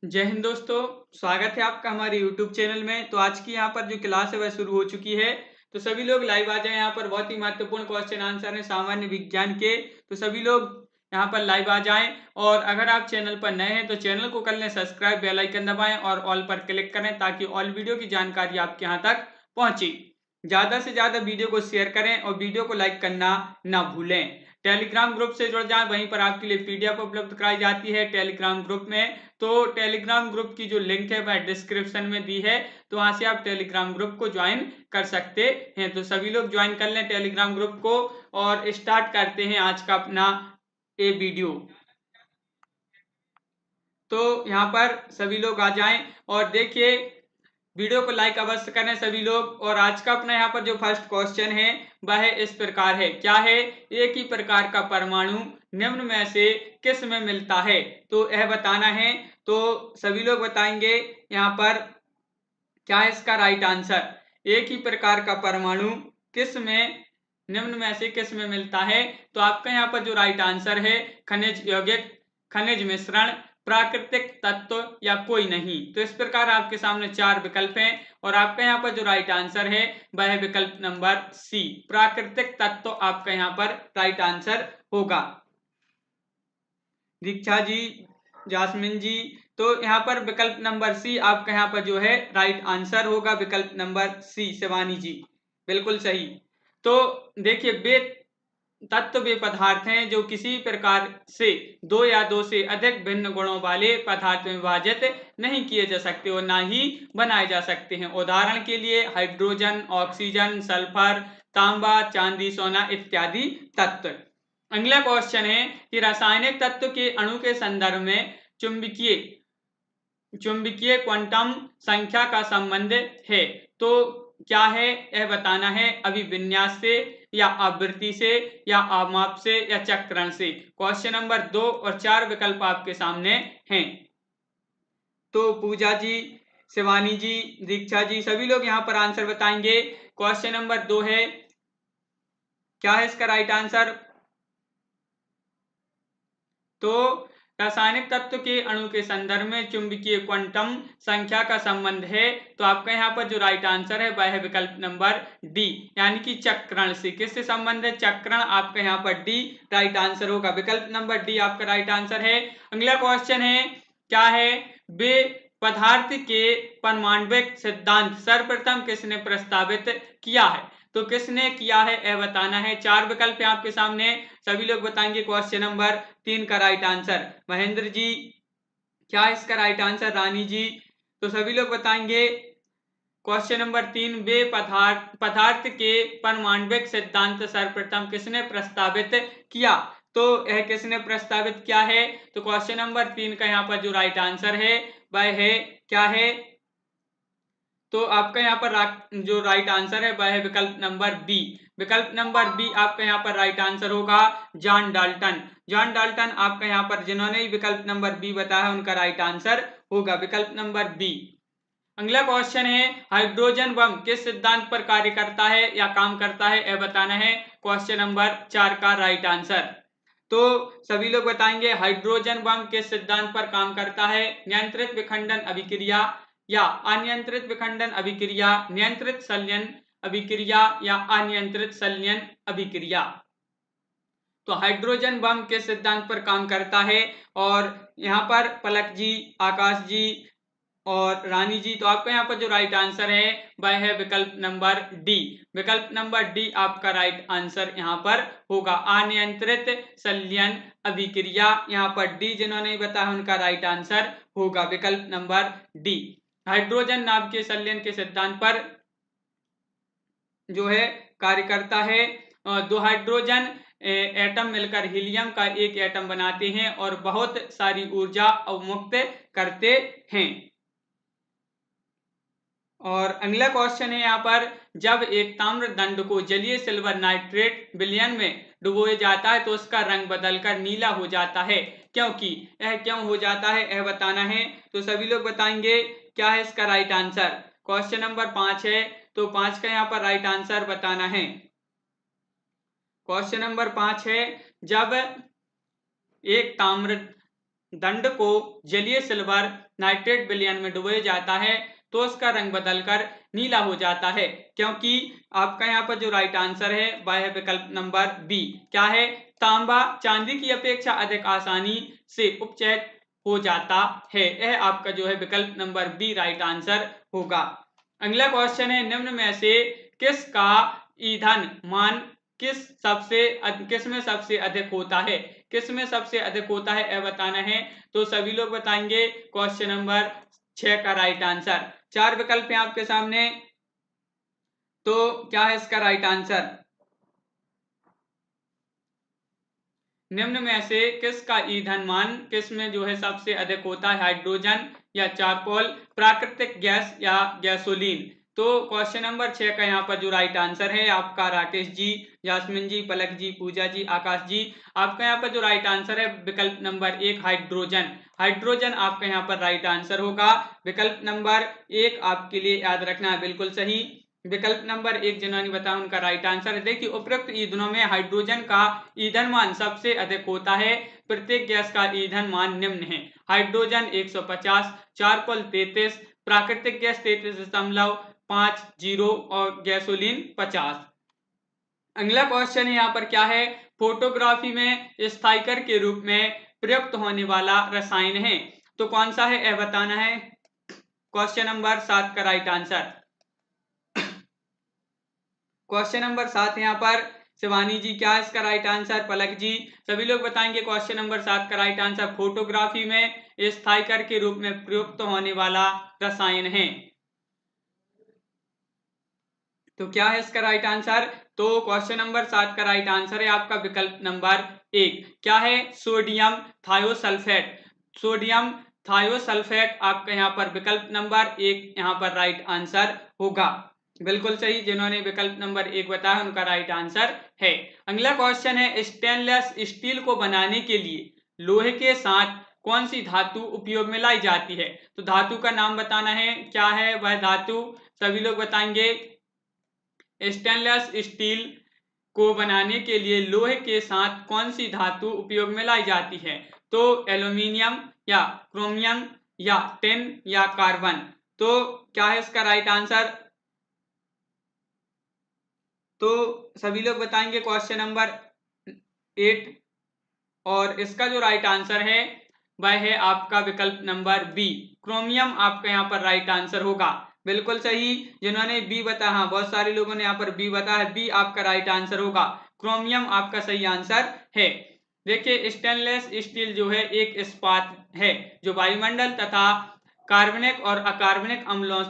जय हिंद दोस्तों। स्वागत है आपका हमारे YouTube चैनल में। तो आज की यहाँ पर जो क्लास है वह शुरू हो चुकी है। तो सभी लोग लाइव आ जाएं। यहाँ पर बहुत ही महत्वपूर्ण क्वेश्चन आंसर है सामान्य विज्ञान के। तो सभी लोग यहाँ पर लाइव आ जाएं। और अगर आप चैनल पर नए हैं तो चैनल को कर लें सब्सक्राइब, बेल आइकन दबाएं और ऑल पर क्लिक करें ताकि ऑल वीडियो की जानकारी आपके यहाँ तक पहुंचे। ज़्यादा से ज़्यादा वीडियो को शेयर करें और वीडियो को लाइक करना ना भूलें। टेलीग्राम ग्रुप से जुड़ जाएं, वहीं पर आपके लिए पीडीएफ उपलब्ध कराई जाती है टेलीग्राम ग्रुप में। तो टेलीग्राम ग्रुप की जो लिंक है वह डिस्क्रिप्शन में दी है, तो वहां से आप टेलीग्राम ग्रुप को ज्वाइन कर सकते हैं। तो सभी लोग ज्वाइन कर लें टेलीग्राम ग्रुप को और स्टार्ट करते हैं आज का अपना ये वीडियो। तो यहाँ पर सभी लोग आ जाएं और देखिए वीडियो को लाइक अवश्य करें सभी लोग। और आज का अपना यहाँ पर जो फर्स्ट क्वेश्चन है वह इस प्रकार है। क्या है? एक ही प्रकार का परमाणु निम्न में से किस में मिलता है? तो यह बताना है। तो सभी लोग बताएंगे यहाँ पर क्या है इसका राइट आंसर। एक ही प्रकार का परमाणु किस में निम्न में से किस में मिलता है? तो आपका यहाँ पर जो राइट आंसर है खनिज यौगिक, खनिज मिश्रण, प्राकृतिक तत्व या कोई नहीं। तो इस प्रकार आपके सामने चार विकल्प हैं और आपका यहाँ पर जो राइट आंसर है वह है विकल्प नंबर सी, प्राकृतिक तत्व आपका यहाँ पर राइट आंसर होगा। दीक्षा जी, जासमिन जी, तो यहाँ पर विकल्प नंबर सी आपका यहाँ पर जो है राइट आंसर होगा। विकल्प नंबर सी शिवानी जी, बिल्कुल सही। तो देखिए वे तत्व वे पदार्थ हैं जो किसी प्रकार से दो या दो से अधिक भिन्न गुणों वाले पदार्थ में विभाजित नहीं किए जा सकते और ना ही बनाए जा सकते हैं। उदाहरण के लिए हाइड्रोजन, ऑक्सीजन, सल्फर, तांबा, चांदी, सोना इत्यादि तत्व। अगला क्वेश्चन है कि रासायनिक तत्व के अणु के संदर्भ में चुंबकीय चुंबकीय क्वांटम संख्या का संबंध है। तो क्या है यह बताना है। अभिविन्यास से या आवृत्ति से या आमाप से या चक्रण से। क्वेश्चन नंबर 2 और 4 विकल्प आपके सामने हैं। तो पूजा जी, शिवानी जी, दीक्षा जी, सभी लोग यहाँ पर आंसर बताएंगे। क्वेश्चन नंबर 2 है, क्या है इसका राइट आंसर? तो रासायनिक तत्व के अणु के संदर्भ में चुंबकीय क्वांटम संख्या का संबंध है। तो आपका यहाँ पर जो राइट आंसर है वह है विकल्प नंबर डी, यानी कि चक्रण से। किससे संबंध है? चक्रण। आपका यहाँ पर डी राइट आंसर होगा। विकल्प नंबर डी आपका राइट आंसर है। अगला क्वेश्चन है, क्या है? वे पदार्थ के परमाण्विक सिद्धांत सर्वप्रथम किसने प्रस्तावित किया है? तो किसने किया है यह बताना है। चार विकल्प है आपके सामने, सभी लोग बताएंगे क्वेश्चन नंबर 3 का राइट आंसर। महेंद्र जी, क्या है इसका राइट आंसर? रानी जी, तो सभी लोग बताएंगे क्वेश्चन नंबर 3, वे पदार्थ के परमाण्विक सिद्धांत सर्वप्रथम किसने प्रस्तावित किया? तो यह किसने प्रस्तावित किया है? तो क्वेश्चन नंबर 3 का यहाँ पर जो राइट आंसर है वह है, क्या है? तो आपका यहाँ पर जो राइट आंसर है वह है विकल्प नंबर बी। विकल्प नंबर बी आपका यहाँ पर राइट आंसर होगा, जॉन डाल्टन। जॉन डाल्टन आपका यहाँ पर जिन्होंने विकल्प नंबर बी बताया उनका राइट आंसर होगा विकल्प नंबर बी। अगला क्वेश्चन है, हाइड्रोजन बम किस सिद्धांत पर कार्य करता है या काम करता है यह बताना है। क्वेश्चन नंबर 4 का राइट आंसर। तो सभी लोग बताएंगे हाइड्रोजन बम किस सिद्धांत पर काम करता है। नियंत्रित विखंडन अभिक्रिया या अनियंत्रित विखंडन अभिक्रिया, नियंत्रित संलयन अभिक्रिया या अनियंत्रित संलयन अभिक्रिया। तो हाइड्रोजन बम किस सिद्धांत पर काम करता है? और यहाँ पर पलक जी, आकाश जी और रानी जी, तो आपका यहाँ पर जो राइट आंसर है वह है विकल्प नंबर डी। विकल्प नंबर डी आपका राइट आंसर यहाँ पर होगा, अनियंत्रित संलयन अभिक्रिया। यहाँ पर डी जिन्होंने बताया उनका राइट आंसर होगा विकल्प नंबर डी। हाइड्रोजन नाभ के संलयन के सिद्धांत पर जो है कार्य करता है। दो हाइड्रोजन एटम मिलकर हीलियम का एक एटम बनाते हैं और बहुत सारी ऊर्जा अवमुक्त करते हैं। और अगला क्वेश्चन है यहाँ पर, जब एक ताम्र दंड को जलीय सिल्वर नाइट्रेट विलयन में डुबोया जाता है तो उसका रंग बदलकर नीला हो जाता है, क्योंकि यह क्यों हो जाता है यह बताना है। तो सभी लोग बताएंगे क्या है इसका राइट आंसर। क्वेश्चन नंबर 5 है, तो 5 का यहाँ पर राइट आंसर बताना है। क्वेश्चन नंबर 5 है, जब एक ताम्र दंड को जलीय सिल्वर नाइट्रेट विलयन में डुबोया जाता है तो उसका रंग बदलकर नीला हो जाता है, क्योंकि आपका यहाँ पर जो राइट आंसर है वह है विकल्प नंबर बी। क्या है? तांबा चांदी की अपेक्षा अधिक आसानी से उपचयित हो जाता है। यह आपका जो है विकल्प नंबर बी राइट आंसर होगा। अगला क्वेश्चन है, निम्न में से किसका ईंधन मान किस में सबसे अधिक होता है? किस में सबसे अधिक होता है यह बताना है। तो सभी लोग बताएंगे क्वेश्चन नंबर 6 का राइट आंसर। 4 विकल्प हैं आपके सामने, तो क्या है इसका राइट आंसर? निम्न में से किसका ईंधन मान किस में जो है सबसे अधिक होता है? हाइड्रोजन या चारकोल, प्राकृतिक गैस या गैसोलीन। तो क्वेश्चन नंबर 6 का यहाँ पर जो राइट आंसर है आपका राकेश जी, जासमिन जी, पलक जी, पूजा जी, आकाश जी, आपका यहाँ पर जो राइट आंसर है विकल्प नंबर 1 हाइड्रोजन। हाइड्रोजन आपका यहाँ पर राइट आंसर होगा। विकल्प नंबर 1 आपके लिए याद रखना है बिल्कुल सही। विकल्प नंबर 1 जिन्होंने बताया उनका राइट आंसर है। देखिए उपरोक्त ईंधनों में हाइड्रोजन का ईंधन मान सबसे अधिक होता है। प्रत्येक गैस का ईंधन मान निम्न है। हाइड्रोजन 150, चारकोल 33, प्राकृतिक गैस 33.50 और गैसोलीन 50। अगला क्वेश्चन यहाँ पर क्या है? फोटोग्राफी में स्थायिकर के रूप में प्रयुक्त होने वाला रसायन है, तो कौन सा है यह बताना है। क्वेश्चन नंबर 7 का राइट आंसर। क्वेश्चन नंबर 7 यहाँ पर शिवानी जी, क्या है इसका राइट आंसर? पलक जी, सभी लोग बताएंगे क्वेश्चन नंबर 7 का राइट आंसर। फोटोग्राफी में स्थायिकर के रूप में प्रयुक्त होने वाला रसायन है, तो क्या है इसका राइट आंसर? तो क्वेश्चन नंबर 7 का राइट आंसर है आपका विकल्प नंबर 1। क्या है? Sodium thiosulphate. सोडियम थायोसल्फेट आपका यहाँ पर विकल्प नंबर 1 यहाँ पर राइट आंसर होगा। बिल्कुल सही, जिन्होंने विकल्प नंबर 1 बताया उनका राइट आंसर है। अगला क्वेश्चन है, स्टेनलेस स्टील को बनाने के लिए लोहे के साथ कौन सी धातु उपयोग में लाई जाती है? तो धातु का नाम बताना है। क्या है वह धातु? सभी लोग बताएंगे। स्टेनलेस स्टील को बनाने के लिए लोहे के साथ कौन सी धातु उपयोग में लाई जाती है? तो एल्यूमिनियम या क्रोमियम या टिन या कार्बन। तो क्या है इसका राइट आंसर? तो सभी लोग बताएंगे क्वेश्चन नंबर 8 और इसका जो राइट आंसर है वह है आपका विकल्प नंबर बी, क्रोमियम आपका यहाँ पर राइट आंसर होगा। बिल्कुल सही, जिन्होंने बी बताया, हाँ बहुत सारे लोगों ने यहाँ पर बी बताया है, बी आपका राइट आंसर होगा। क्रोमियम आपका सही आंसर है। देखिए स्टेनलेस स्टील जो है एक इस्पात है जो वायुमंडल तथा कार्बनिक और अकार्बनिक अम्लों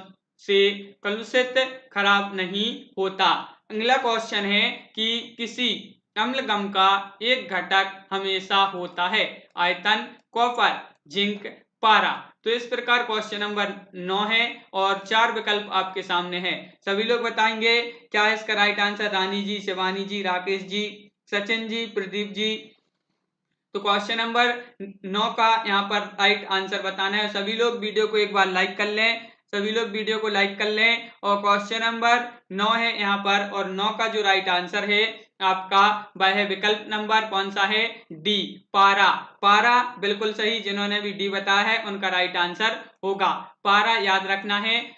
से कलुषित खराब नहीं होता। अगला क्वेश्चन है कि किसी अम्लगम का एक घटक हमेशा होता है। आयतन, कॉपर, जिंक, पारा। तो इस प्रकार क्वेश्चन नंबर 9 है और 4 विकल्प आपके सामने है। सभी लोग बताएंगे क्या है इसका राइट आंसर। रानी जी, शिवानी जी, राकेश जी, सचिन जी, प्रदीप जी। तो क्वेश्चन नंबर 9 का यहाँ पर राइट आंसर बताना है। सभी लोग वीडियो को एक बार लाइक कर लें, सभी लोग वीडियो को लाइक कर लें। और क्वेश्चन नंबर 9 है यहाँ पर और 9 का जो राइट आंसर है आपका वह है विकल्प नंबर कौन सा है? डी, पारा। पारा बिल्कुल सही, जिन्होंने भी डी बताया है उनका राइट आंसर होगा। पारा याद रखना है।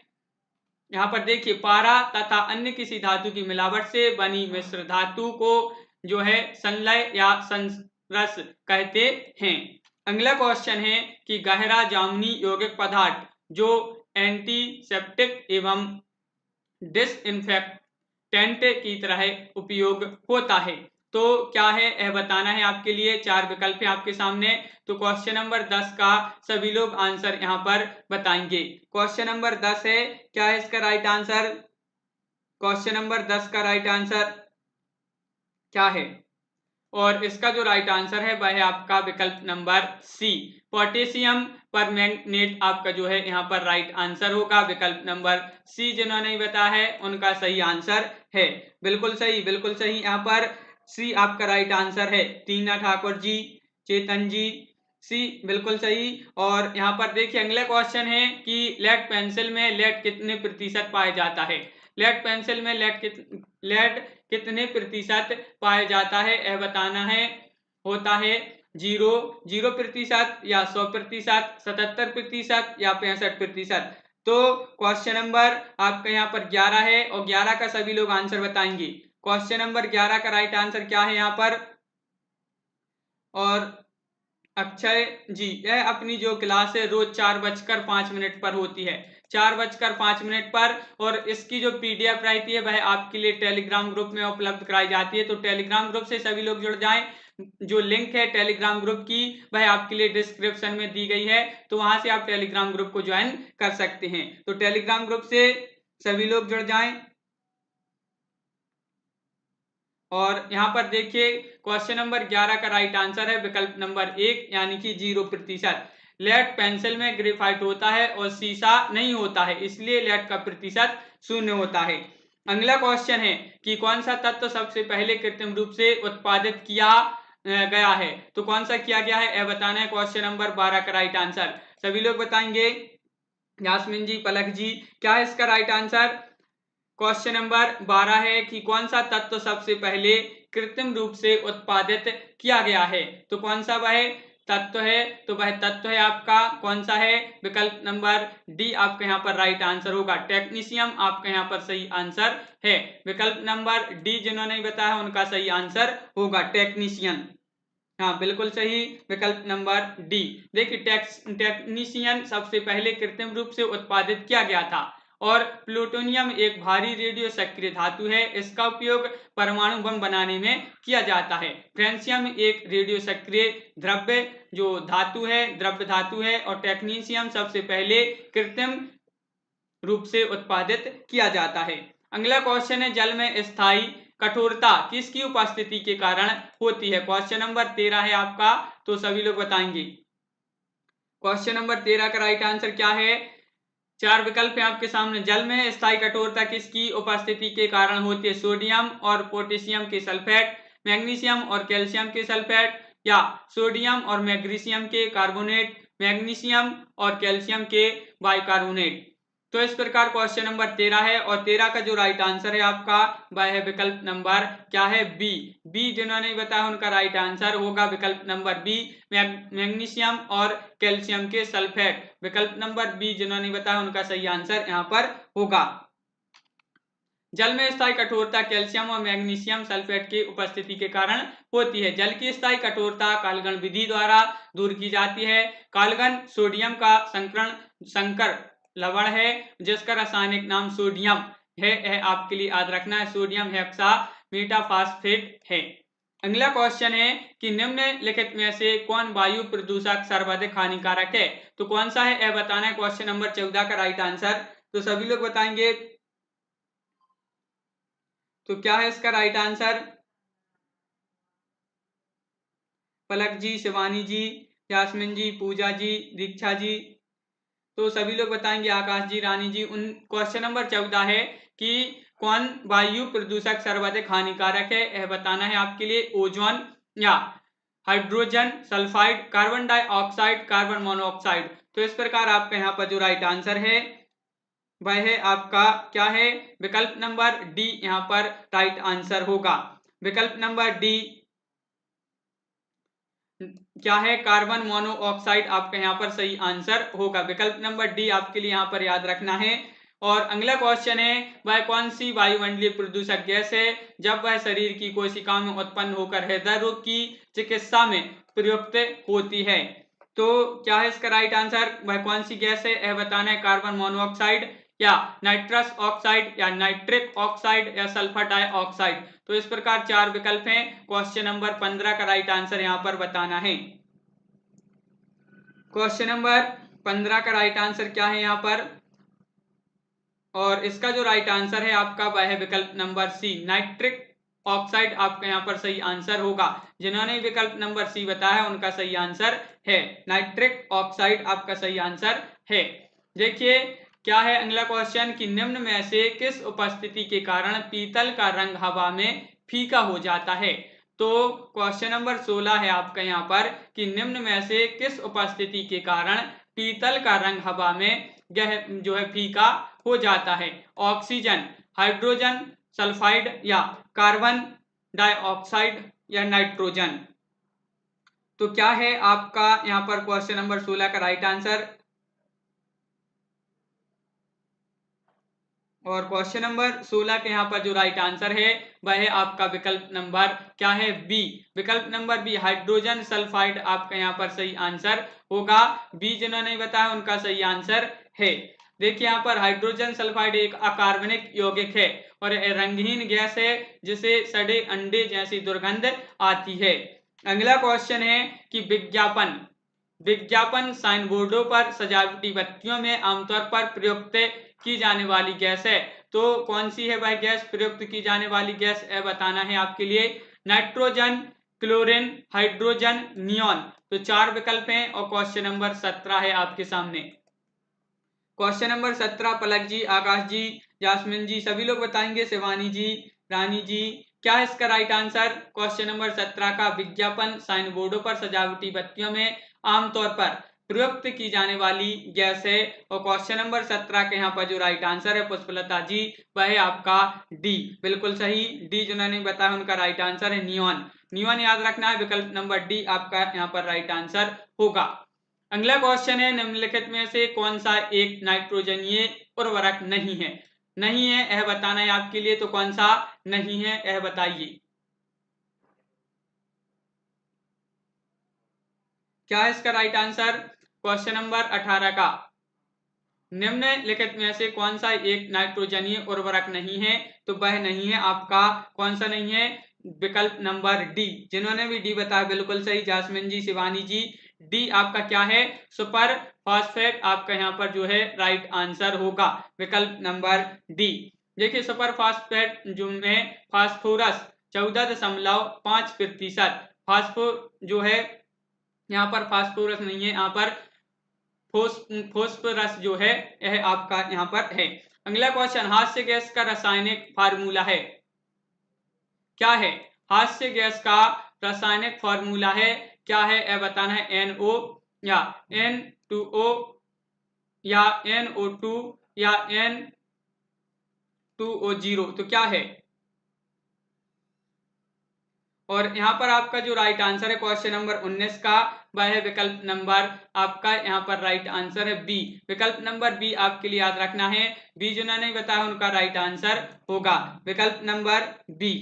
यहाँ पर देखिए पारा तथा अन्य किसी धातु की मिलावट से बनी मिश्र धातु को जो है संलय या संरस कहते हैं। अगला क्वेश्चन है कि गहरा जामुनी यौगिक पदार्थ जो एंटीसेप्टिक एवं डिसइंफेक्टेंट की तरह उपयोग होता है, तो क्या है यह बताना है आपके लिए। 4 विकल्प है आपके सामने। तो क्वेश्चन नंबर 10 का सभी लोग आंसर यहाँ पर बताएंगे। क्वेश्चन नंबर 10 है, क्या है इसका राइट आंसर? क्वेश्चन नंबर 10 का राइट आंसर क्या है? और इसका जो राइट आंसर है वह है आपका विकल्प नंबर सी, पोटेशियम परमैंगनेट आपका जो है यहाँ पर राइट आंसर होगा। विकल्प नंबर सी जिन्होंने बताया है उनका सही आंसर है। बिल्कुल सही, बिल्कुल सही, यहाँ पर सी आपका राइट आंसर है। टीना ठाकुर जी, चेतन जी, सी बिल्कुल सही। और यहाँ पर देखिए अगला क्वेश्चन है कि लेड पेंसिल में लेड कितने प्रतिशत पाया जाता है? लेड पेंसिल में लेड कितने प्रतिशत पाया जाता है यह बताना है। होता है 0% या 100%, 77% या 65%। तो क्वेश्चन नंबर आपका यहाँ पर 11 है और 11 का सभी लोग आंसर बताएंगे। क्वेश्चन नंबर 11 का राइट आंसर क्या है यहाँ पर? और अक्षय जी, यह अपनी जो क्लास है रोज 4:05 पर होती है, 4:05 पर, और इसकी जो पीडीएफ रहती है वह आपके लिए टेलीग्राम ग्रुप में उपलब्ध कराई जाती है। तो टेलीग्राम ग्रुप से सभी लोग जुड़ जाएं। जो लिंक है टेलीग्राम ग्रुप की वह आपके लिए डिस्क्रिप्शन में दी गई है, तो वहां से आप टेलीग्राम ग्रुप को ज्वाइन कर सकते हैं। तो टेलीग्राम ग्रुप से सभी लोग जुड़ जाएं। और यहाँ पर देखिए क्वेश्चन नंबर 11 का राइट आंसर है विकल्प नंबर 1 यानी कि 0%। लेड पेंसिल में ग्रेफाइट होता है और शीशा नहीं होता है, इसलिए लेड का प्रतिशत 0 होता है। अगला क्वेश्चन है कि कौन सा तत्व सबसे पहले कृत्रिम रूप से उत्पादित किया गया है? तो कौन सा किया गया है यह बताना है क्वेश्चन नंबर 12 का राइट आंसर। सभी लोग बताएंगे। यास्मीन जी, पलक जी, क्या है इसका राइट आंसर? क्वेश्चन नंबर 12 है कि कौन सा तत्व सबसे पहले कृत्रिम रूप से उत्पादित किया गया है? तो कौन सा वह तत्व है? तो वह तत्व है आपका कौन सा है? विकल्प नंबर डी आपका यहाँ पर राइट आंसर होगा, टेक्नीशियम आपका यहाँ पर सही आंसर है। विकल्प नंबर डी जिन्होंने बताया उनका सही आंसर होगा टेक्नीशियन। हाँ बिल्कुल सही, विकल्प नंबर डी। देखिए टेक्नीशियन सबसे पहले कृत्रिम रूप से उत्पादित किया गया था। और प्लूटोनियम एक भारी रेडियो सक्रिय धातु है, इसका उपयोग परमाणु बम बनाने में किया जाता है। फ्रेंशियम एक रेडियो सक्रिय द्रव्य जो धातु है, द्रव्य धातु है। और टेक्नीशियम सबसे पहले कृत्रिम रूप से उत्पादित किया जाता है। अगला क्वेश्चन है जल में स्थायी कठोरता किसकी उपस्थिति के कारण होती है? क्वेश्चन नंबर 13 है आपका, तो सभी लोग बताएंगे। क्वेश्चन नंबर 13 का राइट आंसर क्या है? 4 विकल्प है आपके सामने। जल में स्थायी कठोरता किसकी उपस्थिति के कारण होती है? सोडियम और पोटेशियम के सल्फेट, मैग्नीशियम और कैल्शियम के सल्फेट, या सोडियम और मैग्नीशियम के कार्बोनेट, मैग्नीशियम और कैल्शियम के बाइकार्बोनेट। तो इस प्रकार क्वेश्चन नंबर 13 है और 13 का जो राइट आंसर है आपका वह है विकल्प नंबर क्या है? बी। बी जिन्होंने बताया उनका राइट आंसर होगा विकल्प नंबर बी, मैग्नीशियम और कैल्शियम के सल्फेट। विकल्प नंबर बी जिन्होंने बताया उनका सही आंसर यहाँ पर होगा। जल में स्थायी कठोरता कैल्शियम और मैग्नीशियम सल्फेट की उपस्थिति के कारण होती है। जल की स्थायी कठोरता कालगण विधि द्वारा दूर की जाती है। कालगण सोडियम का संकर लवण है जिसका रासायनिक नाम सोडियम है, आपके लिए याद रखना है, सोडियम हेक्सा मेटाफॉस्फेट है। अगला क्वेश्चन है कि निम्नलिखित में से कौन वायु प्रदूषक सर्वाधिक हानिकारक है? तो कौन सा है यह बताना है क्वेश्चन नंबर 14 का राइट आंसर। तो सभी लोग बताएंगे। तो क्या है इसका राइट आंसर? पलक जी, शिवानी जी, यास्मिन जी, पूजा जी, दीक्षा जी, तो सभी लोग बताएंगे। आकाश जी, रानी जी। क्वेश्चन नंबर 14 है कि कौन वायु प्रदूषक सर्वाधिक हानिकारक है यह बताना है आपके लिए। ओजोन या hydrogen sulphide, carbon dioxide, carbon monoxide. तो इस प्रकार आपका यहाँ पर जो राइट आंसर है वह है आपका क्या है? विकल्प नंबर डी यहाँ पर राइट आंसर होगा। विकल्प नंबर डी क्या है? कार्बन मोनोऑक्साइड आपका यहाँ पर सही आंसर होगा। विकल्प नंबर डी आपके लिए यहाँ पर याद रखना है। और अगला क्वेश्चन है वह कौन सी वायुमंडलीय प्रदूषक गैस है जब वह शरीर की कोशिकाओं में उत्पन्न होकर हृदय रोग की चिकित्सा में प्रयुक्त होती है? तो क्या है इसका राइट आंसर? वह कौन सी गैस है यह बताना है। कार्बन मोनोऑक्साइड या नाइट्रस ऑक्साइड या नाइट्रिक ऑक्साइड या सल्फर डाइऑक्साइड। तो इस प्रकार 4 विकल्प हैं। क्वेश्चन नंबर 15 का राइट आंसर यहां पर बताना है। क्वेश्चन नंबर 15 का राइट आंसर क्या है यहां पर? और इसका जो राइट आंसर है आपका वह है विकल्प नंबर सी, नाइट्रिक ऑक्साइड आपका यहाँ पर सही आंसर होगा। जिन्होंने विकल्प नंबर सी बताया उनका सही आंसर है नाइट्रिक ऑक्साइड, आपका सही आंसर है। देखिए क्या है अगला क्वेश्चन कि निम्न में से किस उपस्थिति के कारण पीतल का रंग हवा में फीका हो जाता है? तो क्वेश्चन नंबर 16 है आपका यहाँ पर कि निम्न में से किस उपस्थिति के कारण पीतल का रंग हवा में जो है फीका हो जाता है? ऑक्सीजन, हाइड्रोजन सल्फाइड या कार्बन डाइऑक्साइड या नाइट्रोजन। तो क्या है आपका यहाँ पर क्वेश्चन नंबर 16 का राइट आंसर। और क्वेश्चन नंबर 16 के यहाँ पर जो राइट आंसर है वह है आपका विकल्प नंबर क्या है, बी। विकल्प नंबर बी हाइड्रोजन सल्फाइड आपका यहाँ पर सही आंसर होगा। बी जिन्होंने बताया उनका सही आंसर है। देखिए यहाँ पर हाइड्रोजन सल्फाइड एक अकार्बनिक यौगिक है और रंगहीन गैस है जिसे सड़े अंडे जैसी दुर्गंध आती है। अगला क्वेश्चन है कि विज्ञापन साइन बोर्डों पर सजावटी बत्तियों में आमतौर पर प्रयुक्त की जाने वाली गैस है। तो कौन सी है वह गैस प्रयुक्त की जाने वाली गैस है बताना है आपके लिए। Nitrogen, chlorine, hydrogen, neon. तो 4 विकल्प हैं और क्वेश्चन नंबर 17 है आपके सामने। क्वेश्चन नंबर 17 पलक जी, आकाश जी, जासमिन जी सभी लोग बताएंगे, शिवानी जी, रानी जी, क्या है इसका राइट आंसर। क्वेश्चन नंबर 17 का विज्ञापन साइन बोर्डों पर सजावटी बत्तियों में आमतौर पर प्रयुक्त की जाने वाली गैस है। और क्वेश्चन नंबर 17 के यहाँ पर जो राइट आंसर है पुष्पलता जी वह है आपका डी, बिल्कुल सही। डी जिन्होंने बताया उनका राइट आंसर है नियॉन। नियॉन याद रखना है, विकल्प नंबर डी आपका यहाँ पर राइट आंसर होगा। अगला क्वेश्चन है निम्नलिखित में से कौन सा एक नाइट्रोजनीय उर्वरक नहीं है। नहीं है यह बताना है आपके लिए, तो कौन सा नहीं है यह बताइए। क्या है इसका राइट आंसर। क्वेश्चन नंबर 18 का निम्नलिखित में से कौन सा एक नाइट्रोजनीय उर्वरक नहीं है। तो वह नहीं है आपका कौन सा नहीं है, विकल्प नंबर डी। जिन्होंने भी डी बताया बिल्कुल सही, जासमिन जी, शिवानी जी, डी आपका क्या है, सुपर फास्फेट आपका यहाँ पर जो है राइट आंसर होगा, विकल्प नंबर डी। देखिए सुपर फास्फेट जो में फास्फोरस 14.5% फास्फोर जो है यहाँ पर फास्फोरस नहीं है, यहाँ पर फोस्फोरस जो है यह आपका यहाँ पर है। अगला क्वेश्चन, हास्य गैस का रासायनिक फार्मूला है क्या है। हास्य गैस का रासायनिक फार्मूला है क्या है यह बताना है। NO या N2O या NO2 या N2O0, तो क्या है। और यहाँ पर आपका जो राइट आंसर है क्वेश्चन नंबर 19 का वह है विकल्प नंबर आपका यहाँ पर राइट आंसर है बी। विकल्प नंबर बी आपके लिए याद रखना है। बी जिन्होंने बताया उनका राइट आंसर होगा विकल्प नंबर बी।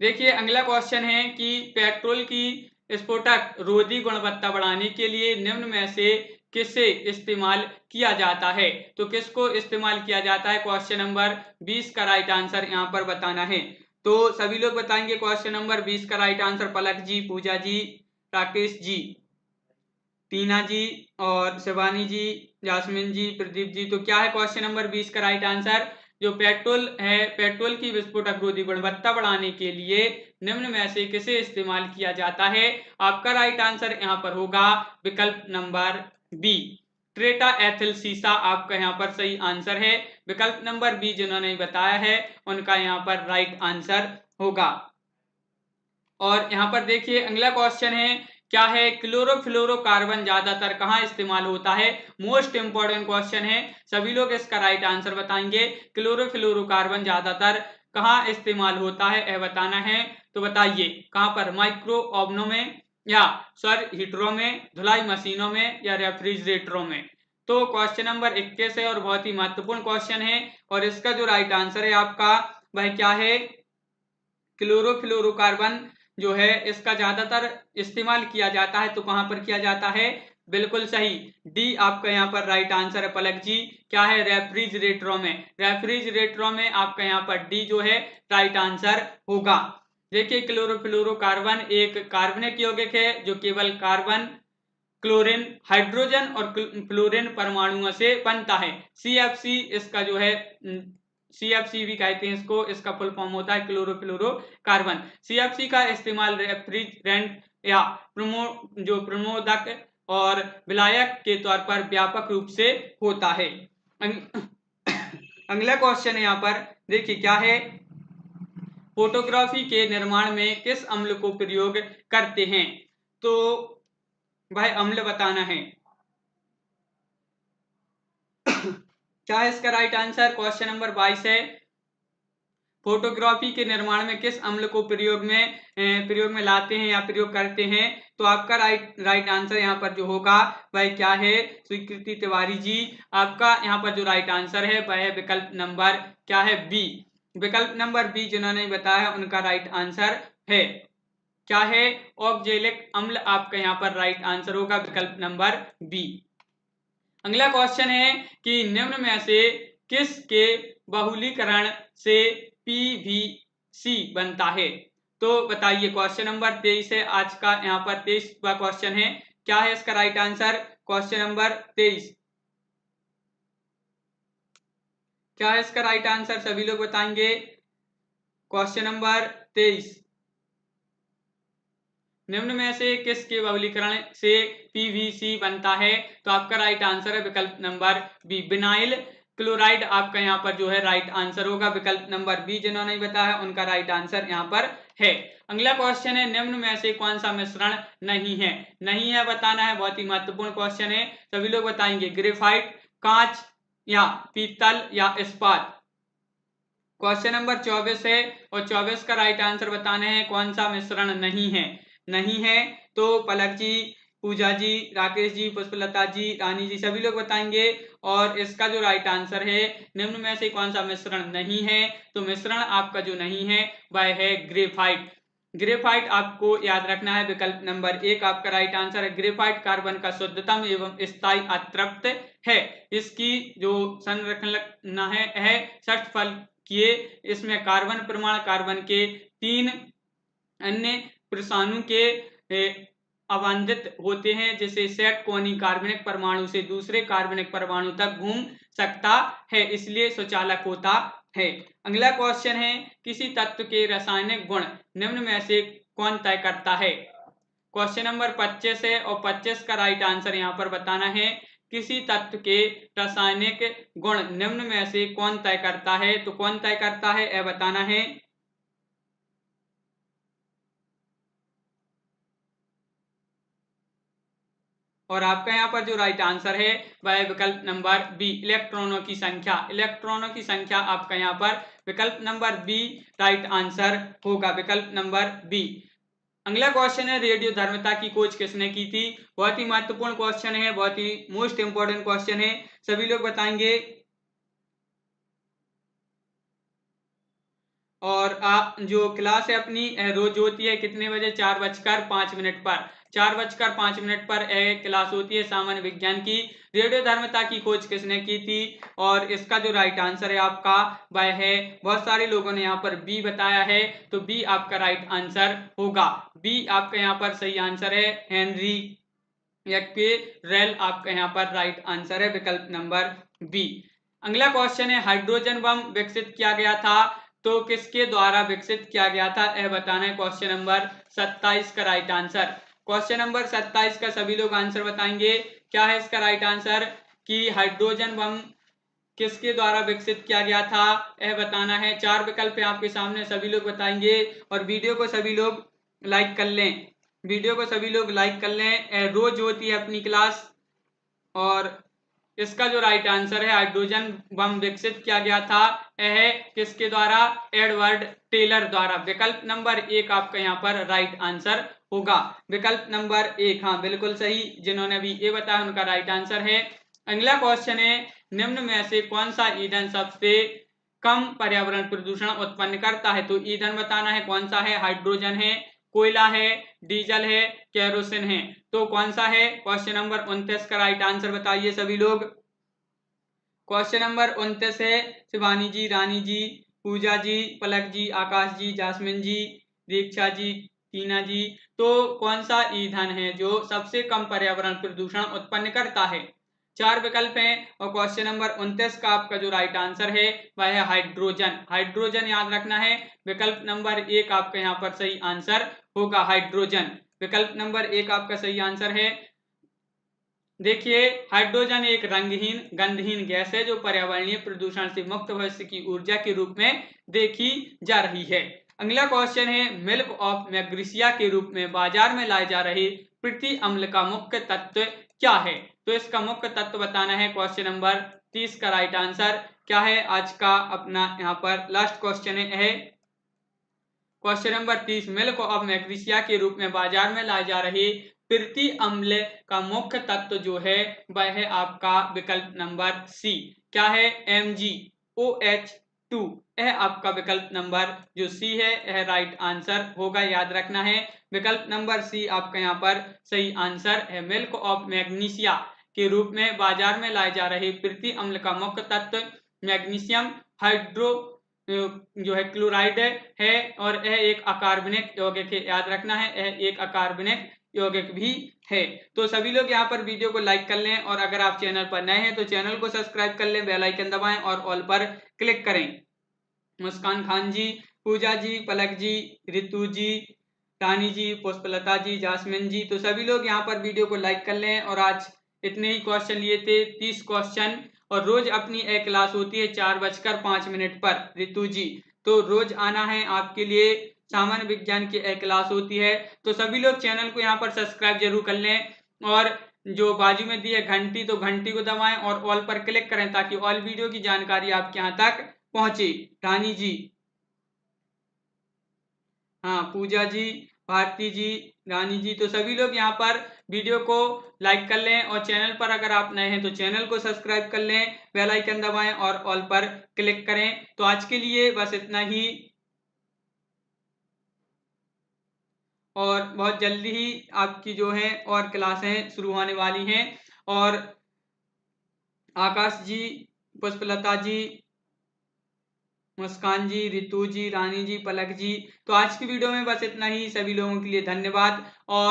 देखिए अगला क्वेश्चन है कि पेट्रोल की स्फोटक रोधी गुणवत्ता बढ़ाने के लिए निम्न में से किसे इस्तेमाल किया जाता है। तो किसको इस्तेमाल किया जाता है, क्वेश्चन नंबर 20 का राइट आंसर यहाँ पर बताना है। तो सभी लोग बताएंगे क्वेश्चन नंबर 20 का राइट आंसर। पलक जी, पूजा जी, राकेश जी, टीना जी और शिवानी जी, जासमिन जी, प्रदीप जी, तो क्या है क्वेश्चन नंबर 20 का राइट आंसर। जो पेट्रोल है, पेट्रोल की विस्फोटक रोधी गुणवत्ता बढ़ाने के लिए निम्न में से किसे इस्तेमाल किया जाता है। आपका राइट आंसर यहाँ पर होगा विकल्प नंबर बी, ट्रेटा एथिल सीसा आपका यहाँ पर सही आंसर है। विकल्प नंबर बी जिन्होंने बताया है उनका यहाँ पर राइट आंसर होगा। और यहाँ पर देखिए अगला क्वेश्चन है क्या है, क्लोरोफ्लोरोकार्बन ज्यादातर कहाँ इस्तेमाल होता है। मोस्ट इंपॉर्टेंट क्वेश्चन है, सभी लोग इसका राइट आंसर बताएंगे। क्लोरोफ्लोरोकार्बन ज्यादातर कहाँ इस्तेमाल होता है यह बताना है। तो बताइए कहाँ पर, माइक्रो ओवनों में या सौर हीटरों में, धुलाई मशीनों में या रेफ्रिजरेटरों में। तो क्वेश्चन नंबर 21 है और बहुत ही महत्वपूर्ण क्वेश्चन है और इसका जो राइट आंसर है आपका वह क्या है, क्लोरोफ्लोरोकार्बन जो है इसका ज्यादातर इस्तेमाल किया जाता है। तो कहां पर किया जाता है, बिल्कुल सही, डी आपका यहाँ पर राइट आंसर है। पलक जी क्या है, रेफ्रिजरेटरों में। रेफ्रिजरेटरों में आपका यहाँ पर डी जो है राइट आंसर होगा। देखिए क्लोरोफ्लोरोकार्बन एक कार्बनिक यौगिक है जो केवल कार्बन, क्लोरीन, हाइड्रोजन और फ्लोरीन परमाणुओं से बनता है। CFC इसका जो है CFC भी कहते हैं इसको, इसका फुल फॉर्म होता है क्लोरोफ्लोरोकार्बन। CFC का इस्तेमाल रेफ्रिजरेंट या प्रमोदक और विलायक के तौर पर व्यापक रूप से होता है। अगला क्वेश्चन है यहाँ पर देखिए क्या है, फोटोग्राफी के निर्माण में किस अम्ल को प्रयोग करते हैं। तो भाई अम्ल बताना है। क्या है इसका राइट आंसर, क्वेश्चन नंबर 22 है। फोटोग्राफी के निर्माण में किस अम्ल को प्रयोग में लाते हैं या प्रयोग करते हैं? तो आपका राइट आंसर यहाँ पर जो होगा वह क्या है स्वीकृति तिवारी जी। आपका यहाँ पर जो राइट आंसर है वह है विकल्प नंबर क्या है बी। विकल्प नंबर बी जिन्होंने बताया उनका राइट आंसर है क्या है ऑक्जेलिक अम्ल। आपका यहाँ पर राइट आंसर होगा विकल्प नंबर बी। अगला क्वेश्चन है कि निम्न में से किसके बहुलीकरण से पीवीसी बनता है? तो बताइए। क्वेश्चन नंबर 23 है आज का, यहाँ पर 23वां क्वेश्चन है। क्या है इसका राइट आंसर? क्वेश्चन नंबर 23 क्या है इसका राइट आंसर? सभी लोग बताएंगे। क्वेश्चन नंबर 23 निम्न में से किसके बहुलीकरण से पीवीसी बनता है? तो आपका राइट आंसर है विकल्प नंबर बी विनाइल क्लोराइड। आपका यहाँ पर जो है राइट आंसर होगा विकल्प नंबर बी। जिन्होंने बताया उनका राइट आंसर यहाँ पर है। अगला क्वेश्चन है निम्न में से कौन सा मिश्रण नहीं है? नहीं है बताना है, बहुत ही महत्वपूर्ण क्वेश्चन है। सभी लोग बताएंगे ग्रेफाइट, कांच या पीतल या इस्पात। क्वेश्चन नंबर 24 है और 24 का राइट आंसर बताना है कौन सा मिश्रण नहीं है। नहीं है तो पलक जी, पूजा जी, राकेश जी, पुष्पलता जी, रानी जी सभी लोग बताएंगे। और इसका जो राइट आंसर है निम्न में से कौन सा मिश्रण नहीं है? तो मिश्रण आपका जो नहीं है वह है ग्रेफाइट। ग्रेफाइट आपको याद रखना है विकल्प नंबर 1 आपका राइट आंसर है। ग्रेफाइट कार्बन का शुद्धतम एवं स्थायी अतृप्त है। इसकी जो संरचना है षटफल किए। इसमें कार्बन परमाणु कार्बन के 3 अन्य परमाणु के अबांधित होते हैं, जिसे सेट कोनी कार्बनिक परमाणु से दूसरे कार्बनिक परमाणु तक घूम सकता है, इसलिए सुचालक होता है। अगला क्वेश्चन है किसी तत्व के रासायनिक गुण निम्न में से कौन तय करता है? क्वेश्चन नंबर 25 है और 25 का राइट आंसर यहाँ पर बताना है किसी तत्व के रासायनिक गुण निम्न में से कौन तय करता है? तो कौन तय करता है यह बताना है। और आपका यहाँ पर जो राइट आंसर है वह विकल्प नंबर बी इलेक्ट्रॉनों की संख्या। इलेक्ट्रॉनों की संख्या आपका यहाँ पर विकल्प नंबर बी राइट आंसर होगा विकल्प नंबर बी। अगला क्वेश्चन है रेडियो धर्मिता की खोज किसने की थी? बहुत ही महत्वपूर्ण क्वेश्चन है, बहुत ही मोस्ट इंपोर्टेंट क्वेश्चन है। सभी लोग बताएंगे। और जो क्लास है अपनी रोज होती है कितने बजे? 4:05 पर 4:05 पर क्लास होती है सामान्य विज्ञान की। रेडियो धर्मिता की खोज किसने की थी? और इसका जो राइट आंसर है आपका वह है, बहुत सारे लोगों ने यहाँ पर बी बताया है, तो बी आपका राइट आंसर होगा। बी आपका यहाँ पर सही आंसर है हेनरी रेल आपका यहाँ पर राइट आंसर है विकल्प नंबर बी। अगला क्वेश्चन है हाइड्रोजन बम विकसित किया गया था तो किसके द्वारा विकसित किया गया था यह बताना है। क्वेश्चन नंबर 27 का राइट आंसर। क्वेश्चन नंबर 27 का सभी लोग आंसर बताएंगे। क्या है इसका राइट आंसर कि हाइड्रोजन बम किसके द्वारा विकसित किया गया था यह बताना है। 4 विकल्प है आपके सामने, सभी लोग बताएंगे। और वीडियो को सभी लोग लाइक कर लें, वीडियो को सभी लोग लाइक कर लें। रोज होती है अपनी क्लास। और इसका जो राइट आंसर है हाइड्रोजन बम विकसित किया गया था यह किसके द्वारा? एडवर्ड टेलर द्वारा। विकल्प नंबर 1 आपका यहाँ पर राइट आंसर होगा विकल्प नंबर 1। हाँ बिल्कुल सही, जिन्होंने अभी ये बताया उनका राइट आंसर है। अगला क्वेश्चन है निम्न में से कौन सा ईंधन सबसे कम पर्यावरण प्रदूषण उत्पन्न करता है? तो ईंधन बताना है कौन सा है। हाइड्रोजन है, कोयला है, डीजल है, केरोसिन है। तो कौन सा है? क्वेश्चन नंबर 29 का राइट आंसर बताइए सभी लोग। क्वेश्चन नंबर 29 है शिवानी जी, रानी जी, पूजा जी, पलक जी, आकाश जी, जासमिन जी, दीक्षा जी, टीना जी। तो कौन सा ईंधन है जो सबसे कम पर्यावरण प्रदूषण उत्पन्न करता है? 4 विकल्प हैं और क्वेश्चन नंबर 29 का आपका जो राइट आंसर है वह है हाइड्रोजन। हाइड्रोजन याद रखना है विकल्प नंबर 1 आपका यहाँ पर सही आंसर होगा हाइड्रोजन। विकल्प नंबर 1 आपका सही आंसर है। देखिए हाइड्रोजन एक रंगहीन गंधहीन गैस है जो पर्यावरणीय प्रदूषण से मुक्त भविष्य की ऊर्जा के रूप में देखी जा रही है। अगला क्वेश्चन है मिल्क ऑफ मैग्नीशिया के रूप में बाजार में लाए जा रहे प्रति अम्ल का मुख्य तत्व क्या है? तो इसका मुख्य तत्व बताना है। क्वेश्चन नंबर 30 का राइट आंसर क्या है आज का अपना यहाँ पर लास्ट क्वेश्चन है। Question number 30, milk of magnesia के रूप में बाजार में लाए जा रहे प्रति अम्ल का मुख्य तत्व जो है वह है आपका विकल्प नंबर सी, क्या है, MgOH2। यह आपका विकल्प नंबर जो सी है यह राइट आंसर होगा, याद रखना है। विकल्प नंबर सी आपका यहाँ पर सही आंसर है। मिल्क ऑफ मैग्नीशिया के रूप में बाजार में लाए जा रहे प्रति अम्ल का मुख्य तत्व मैग्नीशियम हाइड्रो जो है क्लोराइड है और यह एक अकार्बनिक यौगिक है, याद रखना है, यह एक अकार्बनिक यौगिक भी है। तो सभी लोग यहाँ पर वीडियो को लाइक कर लें और अगर आप चैनल पर नए हैं तो चैनल को सब्सक्राइब कर लें, बेल आइकन दबाएं और ऑल पर क्लिक करें। मुस्कान खान जी, पूजा जी, पलक जी, रितु जी, रानी जी, पुष्पलता जी, जासमिन जी, तो सभी लोग यहाँ पर वीडियो को लाइक कर लें। और आज इतने ही क्वेश्चन लिए थे, 30 क्वेश्चन, और रोज अपनी एक क्लास होती है 4:05 पर रितु जी, तो रोज आना है आपके लिए। सामान्य विज्ञान की एक क्लास होती है, तो सभी लोग चैनल को यहाँ पर सब्सक्राइब जरूर कर लें और जो बाजू में दी है घंटी, तो घंटी को दबाएं और ऑल पर क्लिक करें ताकि ऑल वीडियो की जानकारी आपके यहाँ तक पहुंचे। रानी जी, हाँ, पूजा जी, भारती जी, रानी जी, तो सभी लोग यहाँ पर वीडियो को लाइक कर लें और चैनल पर अगर आप नए हैं तो चैनल को सब्सक्राइब कर लें, बेल आइकन दबाएं और ऑल पर क्लिक करें। तो आज के लिए बस इतना ही और बहुत जल्दी ही आपकी जो है और क्लासें शुरू होने वाली हैं। और आकाश जी, पुष्पलता जी, मुस्कान जी, रितु जी, रानी जी, पलक जी, तो आज की वीडियो में बस इतना ही। सभी लोगों के लिए धन्यवाद। और